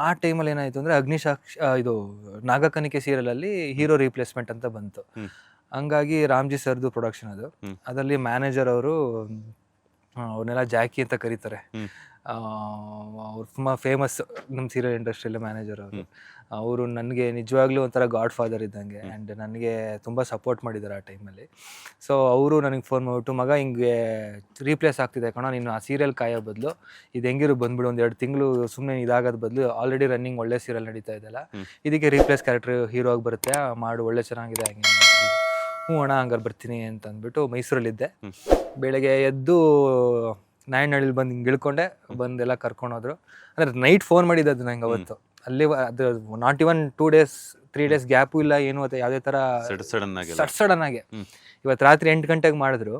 ಆ ಟೈಮಲ್ಲಿ ಏನಾಯಿತು ಅಂದರೆ ಇದು ನಾಗಕನಿಕೆ ಸೀರಿಯಲಲ್ಲಿ ಹೀರೋ ರೀಪ್ಲೇಸ್ಮೆಂಟ್ ಅಂತ ಬಂತು. ಹಂಗಾಗಿ ರಾಮ್ಜಿ ಸರ್ದು ಪ್ರೊಡಕ್ಷನ್ ಅದು. ಅದರಲ್ಲಿ ಮ್ಯಾನೇಜರ್ ಅವರು ಅವ್ರನ್ನೆಲ್ಲ ಜಾಕಿ ಅಂತ ಕರೀತಾರೆ. ಅವ್ರು ತುಂಬ ಫೇಮಸ್ ನಮ್ಮ ಸೀರಿಯಲ್ ಇಂಡಸ್ಟ್ರಿಯಲ್ಲಿ ಮ್ಯಾನೇಜರ್ ಅವರು ನನಗೆ ನಿಜವಾಗ್ಲೂ ಒಂಥರ ಗಾಡ್ ಫಾದರ್ ಇದ್ದಂಗೆ. ಆ್ಯಂಡ್ ನನಗೆ ತುಂಬ ಸಪೋರ್ಟ್ ಮಾಡಿದ್ದಾರೆ ಆ ಟೈಮಲ್ಲಿ. ಸೊ ಅವರು ನನಗೆ ಫೋನ್ ಮಾಡಿಬಿಟ್ಟು, ಮಗ ಹಿಂಗೆ ರೀಪ್ಲೇಸ್ ಆಗ್ತಿದೆ ಕಣೋ, ನೀನು ಆ ಸೀರಿಯಲ್ ಕಾಯೋ ಬದಲು ಇದು ಹೆಂಗಿರು ಬಂದುಬಿಡು, 1-2 ತಿಂಗಳು ಸುಮ್ಮನೆ ಇದಾಗೋದು ಬದಲು ಆಲ್ರೆಡಿ ರನ್ನಿಂಗ್ ಒಳ್ಳೆ ಸೀರಿಯಲ್ ನಡೀತಾ ಇದೆಯಲ್ಲ, ಇದಕ್ಕೆ ರೀಪ್ಲೇಸ್ ಕ್ಯಾರೆಕ್ಟರ್ ಹೀರೋ ಆಗಿ ಬರುತ್ತೆ, ಮಾಡು, ಒಳ್ಳೆ ಚೆನ್ನಾಗಿದೆ ಹಂಗೆ. ಹ್ಞೂ ಅಣ್ಣ ಹಂಗಾರೆ ಬರ್ತೀನಿ ಅಂತ ಅಂದ್ಬಿಟ್ಟು ಮೈಸೂರಲ್ಲಿದ್ದೆ. ಬೆಳಗ್ಗೆ ಎದ್ದು ನಾಯನಹಳ್ಳಿಲಿ ಬಂದು ಹಿಂಗೆ ಇಳ್ಕೊಂಡೆ, ಬಂದೆಲ್ಲ ಕರ್ಕೊಂಡೋದ್ರು. ಅಂದರೆ ನೈಟ್ ಫೋನ್ ಮಾಡಿದ್ದು ಅದು ನಂಗೆ ಅವತ್ತು. ಅಲ್ಲಿ ಅದು not even 2 days 3 days gap ಇಲ್ಲ ಏನು, ಅಥವಾ ಯಾವುದೇ ಥರ ಸಡನ್ ಆಗಿ ಇವತ್ತು ರಾತ್ರಿ 8 ಗಂಟೆಗೆ ಮಾಡಿದ್ರು.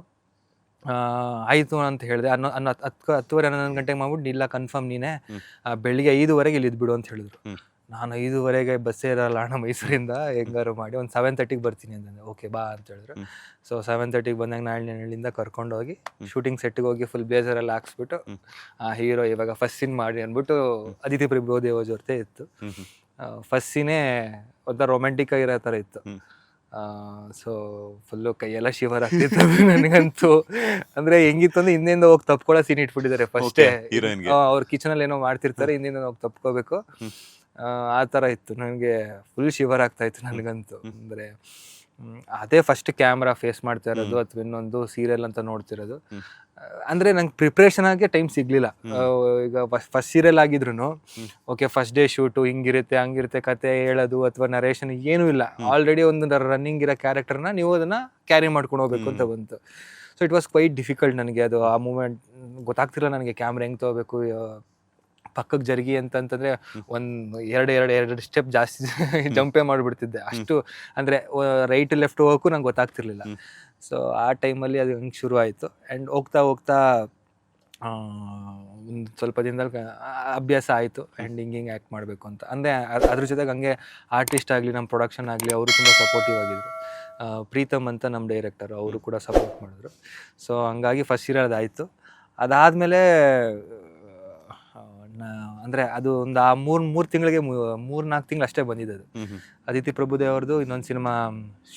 ಆಯಿತು ಅಂತ ಹೇಳಿದೆ. 10:30 11 ಗಂಟೆಗೆ ಮಾಡ್ಬಿಟ್ಟು, ಇಲ್ಲ ಕನ್ಫರ್ಮ್ ನೀನೇ, ಬೆಳಿಗ್ಗೆ 5:00 ಇಲ್ಲಿ ಇದ್ಬಿಡು ಅಂತ ಹೇಳಿದ್ರು. ನಾನು 5:00 ಬಸ್ಸೇ ಇರಲ್ಲ ಅಣ್ಣ ಮೈಸೂರಿಂದ, ಹೆಂಗಾರು ಮಾಡಿ ಒಂದು 7:30 ಬರ್ತೀನಿ ಅಂತಂದೆ. ಓಕೆ ಬಾ ಅಂತ ಹೇಳಿದ್ರು. ಸೊ 7:30 ಬಂದಾಗ ನಾಯನಹಳ್ಳಿಯಿಂದ ಕರ್ಕೊಂಡೋಗಿ ಶೂಟಿಂಗ್ ಸೆಟ್ಟಿಗೆ ಹೋಗಿ ಫುಲ್ ಬ್ಲೇಸರ್ ಎಲ್ಲ ಹಾಕ್ಸ್ಬಿಟ್ಟು, ಹೀರೋ ಇವಾಗ ಫಸ್ಟ್ ಸೀನ್ ಮಾಡಿ ಅಂದ್ಬಿಟ್ಟು ಅದಿತಿ ಪ್ರಭುದೇವ ಜೊತೆ ಇತ್ತು. ಫಸ್ಟ್ ಸೀನೇ ಒಂಥರ ರೊಮ್ಯಾಂಟಿಕ್ ಆಗಿರೋ ಥರ ಇತ್ತು. ಸೊ ಫುಲ್ಲು ಕೈಯೆಲ್ಲ ಶಿವರ್ ಆಗ್ತಿತ್ತು ನನಗಂತೂ. ಅಂದರೆ ಹೆಂಗಿತ್ತು ಅಂದರೆ ಹಿಂದಿಂದ ಹೋಗಿ ತಪ್ಕೊಳ್ಳೋ ಸೀನ್ ಇಟ್ಬಿಟ್ಟಿದ್ದಾರೆ ಫಸ್ಟೇ. ಅವ್ರು ಕಿಚನಲ್ಲಿ ಏನೋ ಮಾಡ್ತಿರ್ತಾರೆ, ಹಿಂದಿಂದ ಹೋಗಿ ತಪ್ಕೋಬೇಕು, ಆ ಥರ ಇತ್ತು. ನನಗೆ ಫುಲ್ ಶಿವರ್ ಆಗ್ತಾಯಿತ್ತು ನನಗಂತೂ. ಅಂದರೆ ಅದೇ ಫಸ್ಟ್ ಕ್ಯಾಮ್ರಾ ಫೇಸ್ ಮಾಡ್ತಾ ಇರೋದು ಅಥವಾ ಇನ್ನೊಂದು ಸೀರಿಯಲ್ ಅಂತ ನೋಡ್ತಿರೋದು. ಅಂದರೆ ನಂಗೆ ಪ್ರಿಪ್ರೇಷನ್ ಆಗಿ ಟೈಮ್ ಸಿಗಲಿಲ್ಲ. ಈಗ ಫಸ್ಟ್ ಸೀರಿಯಲ್ ಆಗಿದ್ರು ಓಕೆ, ಫಸ್ಟ್ ಡೇ ಶೂಟು ಹಿಂಗಿರುತ್ತೆ ಹಂಗಿರುತ್ತೆ, ಕತೆ ಹೇಳೋದು ಅಥವಾ ನರೇಷನ್ ಏನೂ ಇಲ್ಲ. ಆಲ್ರೆಡಿ ಒಂದು ರನ್ನಿಂಗ್ ಇರೋ ಕ್ಯಾರೆಕ್ಟರ್ನ ನೀವು ಅದನ್ನು ಕ್ಯಾರಿ ಮಾಡ್ಕೊಂಡು ಹೋಗ್ಬೇಕು ಅಂತ ಬಂತು. So it was quite difficult ನನಗೆ. ಅದು ಆ ಮೂಮೆಂಟ್ ಗೊತ್ತಾಗ್ತಿಲ್ಲ ನನಗೆ, ಕ್ಯಾಮ್ರಾ ಹೆಂಗೆ ತೊಗೋಬೇಕು, ಪಕ್ಕಕ್ಕೆ ಜರುಗಿ ಅಂತಂತಂದರೆ ಒಂದು ಎರಡು ಸ್ಟೆಪ್ ಜಾಸ್ತಿ ಜಂಪೇ ಮಾಡಿಬಿಡ್ತಿದ್ದೆ ಅಷ್ಟು. ಅಂದರೆ ರೈಟ್ ಲೆಫ್ಟ್ ಹೋಗೋಕ್ಕೂ ನಂಗೆ ಗೊತ್ತಾಗ್ತಿರ್ಲಿಲ್ಲ. ಸೊ ಆ ಟೈಮಲ್ಲಿ ಅದು ಹಂಗೆ ಶುರು ಆಯಿತು. ಆ್ಯಂಡ್ ಹೋಗ್ತಾ ಒಂದು ಸ್ವಲ್ಪ ದಿನದಲ್ಲಿ ಅಭ್ಯಾಸ ಆಯಿತು. ಆ್ಯಂಡ್ ಹಿಂಗೆ ಆ್ಯಕ್ಟ್ ಮಾಡಬೇಕು ಅಂತ ಅಂದರೆ ಅದ್ರ ಜೊತೆಗೆ ಹಂಗೆ ಆರ್ಟಿಸ್ಟ್ ಆಗಲಿ, ನಮ್ಮ ಪ್ರೊಡಕ್ಷನ್ ಆಗಲಿ, ಅವರು ತುಂಬ ಸಪೋರ್ಟಿವ್ ಆಗಿದ್ದರು. ಪ್ರೀತಮ್ ಅಂತ ನಮ್ಮ ಡೈರೆಕ್ಟರ್, ಅವರು ಕೂಡ ಸಪೋರ್ಟ್ ಮಾಡಿದ್ರು. ಸೊ ಹಂಗಾಗಿ ಫಸ್ಟ್ ಸೀರಿಯಲ್ ಅದಾಯಿತು. ಅದಾದಮೇಲೆ ಅಂದರೆ ಅದು ಒಂದು ಆ 3 ತಿಂಗಳಿಗೆ 3-4 ತಿಂಗಳು ಅಷ್ಟೇ ಬಂದಿದ್ದು. ಅದಿತಿ ಪ್ರಭುದೇವ್ ಅವ್ರದ್ದು ಇನ್ನೊಂದು ಸಿನಿಮಾ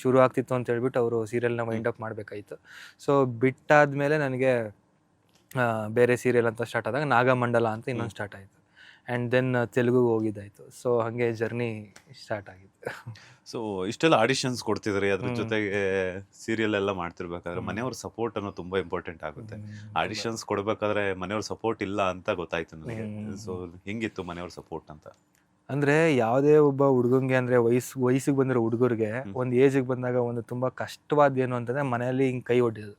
ಶುರು ಆಗ್ತಿತ್ತು ಅಂತ ಹೇಳ್ಬಿಟ್ಟು ಅವರು ಸೀರಿಯಲ್ನ ವೈಂಡ್ ಅಪ್ ಮಾಡಬೇಕಾಯಿತು. ಸೊ ಬಿಟ್ಟಾದಮೇಲೆ ನನಗೆ ಬೇರೆ ಸೀರಿಯಲ್ ಅಂತ ಸ್ಟಾರ್ಟ್ ಆದಾಗ ನಾಗಮಂಡಲ ಅಂತ ಇನ್ನೊಂದು ಸ್ಟಾರ್ಟ್ ಆಯಿತು. ಆ್ಯಂಡ್ ದೆನ್ ತೆಲುಗುಗೆ ಹೋಗಿದ್ದಾಯಿತು. ಸೊ ಹಾಗೆ ಜರ್ನಿ ಸ್ಟಾರ್ಟ್ ಆಗಿತ್ತು. ಸೊ ಇಷ್ಟೆಲ್ಲ ಆಡಿಷನ್ಸ್ ಕೊಡ್ತಿದ್ರಿ, ಅದ್ರ ಜೊತೆಗೆ ಸೀರಿಯಲ್ ಎಲ್ಲ ಮಾಡ್ತಿರ್ಬೇಕಾದ್ರೆ ಮನೆಯವ್ರ ಸಪೋರ್ಟ್ ಅನ್ನೋ ತುಂಬಾ ಇಂಪಾರ್ಟೆಂಟ್ ಆಗುತ್ತೆ. ಆಡಿಷನ್ಸ್ ಕೊಡ್ಬೇಕಾದ್ರೆ ಮನೆಯವ್ರ ಸಪೋರ್ಟ್ ಇಲ್ಲ ಅಂತ ಗೊತ್ತಾಯ್ತು ನನಗೆ. ಸೊ ಹೆಂಗಿತ್ತು ಮನೆಯವ್ರ ಸಪೋರ್ಟ್ ಅಂತ? ಅಂದರೆ ಯಾವುದೇ ಒಬ್ಬ ಹುಡುಗಂಗೆ, ಅಂದರೆ ವಯಸ್ಸಿಗೆ ಬಂದಿರೋ ಹುಡುಗರಿಗೆ ಒಂದು ಏಜಿಗೆ ಬಂದಾಗ ಒಂದು ತುಂಬ ಕಷ್ಟವಾದ ಏನು ಅಂತಂದರೆ ಮನೆಯಲ್ಲಿ ಹಿಂಗೆ ಕೈ ಒಡ್ಡೋದು.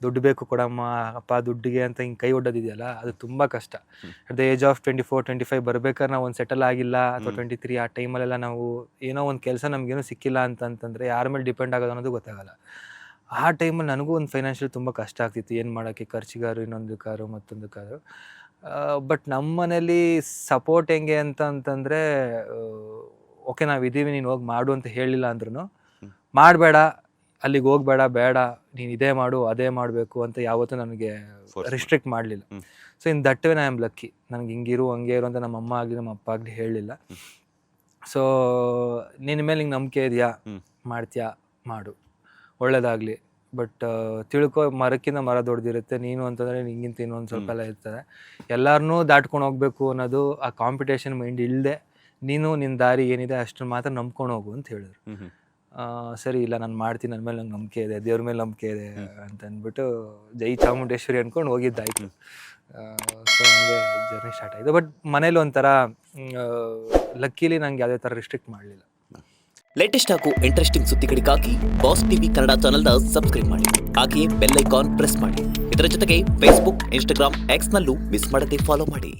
ದುಡ್ಡು ಬೇಕು ಕೊಡಮ್ಮ ಅಪ್ಪ ದುಡ್ಡಿಗೆ ಅಂತ ಹಿಂಗೆ ಕೈ ಒಡ್ಡೋದಿದೆಯಲ್ಲ, ಅದು ತುಂಬ ಕಷ್ಟ. ಅಟ್ ದ ಏಜ್ ಆಫ್ 24-25 ಬರ್ಬೇಕಾದ್ರೆ ನಾವು ಒಂದು ಸೆಟಲ್ ಆಗಿಲ್ಲ, ಅಥವಾ 23 ಆ ಟೈಮಲ್ಲೆಲ್ಲ ನಾವು ಏನೋ ಒಂದು ಕೆಲಸ ನಮಗೇನೋ ಸಿಕ್ಕಿಲ್ಲ ಅಂತಂತಂದರೆ ಯಾರ ಮೇಲೆ ಡಿಪೆಂಡ್ ಆಗೋದು ಅನ್ನೋದು ಗೊತ್ತಾಗಲ್ಲ. ಆ ಟೈಮಲ್ಲಿ ನನಗೂ ಒಂದು ಫೈನಾನ್ಷಿಯಲ್ ತುಂಬ ಕಷ್ಟ ಆಗ್ತಿತ್ತು. ಏನು ಮಾಡೋಕ್ಕೆ, ಖರ್ಚಿಗಾರು, ಇನ್ನೊಂದು ಕಾರು ಮತ್ತೊಂದು ಕಾರು. ಬಟ್ ನಮ್ಮ ಮನೇಲಿ ಸಪೋರ್ಟ್ ಹೆಂಗೆ ಅಂತಂದರೆ, ಓಕೆ ನಾವಿದ್ದೀವಿ, ನೀನು ಹೋಗಿ ಮಾಡು ಅಂತ ಹೇಳಿಲ್ಲ ಅಂದ್ರೂ, ಮಾಡಬೇಡ, ಅಲ್ಲಿಗೆ ಹೋಗಬೇಡ, ಬೇಡ ನೀನು ಇದೇ ಮಾಡು ಅದೇ ಮಾಡಬೇಕು ಅಂತ ಯಾವತ್ತೂ ನನಗೆ ರಿಸ್ಟ್ರಿಕ್ಟ್ ಮಾಡಲಿಲ್ಲ. So in that way I am lucky. ನನಗೆ ಹಿಂಗಿರು ಹಂಗೆ ಇರು ಅಂತ ನಮ್ಮ ಅಮ್ಮ ಆಗಲಿ ನಮ್ಮ ಅಪ್ಪ ಆಗಲಿ ಹೇಳಲಿಲ್ಲ. ಸೊ ನಿನ್ನ ಮೇಲೆ ಹಿಂಗೆ ನಂಬಿಕೆ ಇದೆಯಾ, ಮಾಡ್ತೀಯಾ ಮಾಡು, ಒಳ್ಳೇದಾಗಲಿ. ಬಟ್ ತಿಳ್ಕೊ, ಮರಕ್ಕಿಂತ ಮರ ದೊಡ್ಡದಿರುತ್ತೆ. ನೀನು ಅಂತಂದರೆ ಹಿಂಗಿಂತ ಇನ್ನೊಂದು ಸ್ವಲ್ಪ ಎಲ್ಲ ಇರ್ತದೆ. ಎಲ್ಲರನ್ನೂ ದಾಟ್ಕೊಂಡು ಹೋಗ್ಬೇಕು ಅನ್ನೋದು, ಆ ಕಾಂಪಿಟೇಷನ್ ಮೈಂಡ್ ಇಲ್ಲದೆ ನೀನು ನಿನ್ನ ದಾರಿ ಏನಿದೆ ಅಷ್ಟನ್ನು ಮಾತ್ರ ನಂಬ್ಕೊಂಡು ಹೋಗು ಅಂತ ಹೇಳಿದ್ರು. ಸರಿ, ಇಲ್ಲ ನಾನು ಮಾಡ್ತೀನಿ, ನನ್ನ ಮೇಲೆ ನಂಗೆ ನಂಬಿಕೆ ಇದೆ, ದೇವ್ರ ಮೇಲೆ ನಂಬಿಕೆ ಇದೆ ಅಂತ ಅಂದ್ಬಿಟ್ಟು ಜೈ ಚಾಮುಂಡೇಶ್ವರಿ ಅಂದ್ಕೊಂಡು ಹೋಗಿದ್ದಾಯಿತು. ಸೊ ಹಂಗೆ ಜರ್ನಿ ಸ್ಟಾರ್ಟ್ ಆಯಿತು. ಬಟ್ ಮನೇಲಿ ಒಂಥರ ಲಕ್ಕಿಲಿ ನಂಗೆ ಯಾವುದೇ ಥರ ರಿಸ್ಟ್ರಿಕ್ಟ್ ಮಾಡಲಿಲ್ಲ. ಲೇಟೆಸ್ಟ್ ಹಾಗೂ ಇಂಟ್ರೆಸ್ಟಿಂಗ್ ಸುದ್ದಿಗಳಿಗಾಗಿ ಬಾಸ್ ಟಿವಿ ಕನ್ನಡ ಚಾನೆಲ್ನ ಸಬ್ಸ್ಕ್ರೈಬ್ ಮಾಡಿ, ಹಾಗೆಯೇ ಬೆಲ್ ಐಕಾನ್ ಪ್ರೆಸ್ ಮಾಡಿ. ಇದರ ಜೊತೆಗೆ ಫೇಸ್ಬುಕ್, ಇನ್ಸ್ಟಾಗ್ರಾಮ್, ಎಕ್ಸ್ನಲ್ಲೂ ಮಿಸ್ ಮಾಡದೆ ಫಾಲೋ ಮಾಡಿ.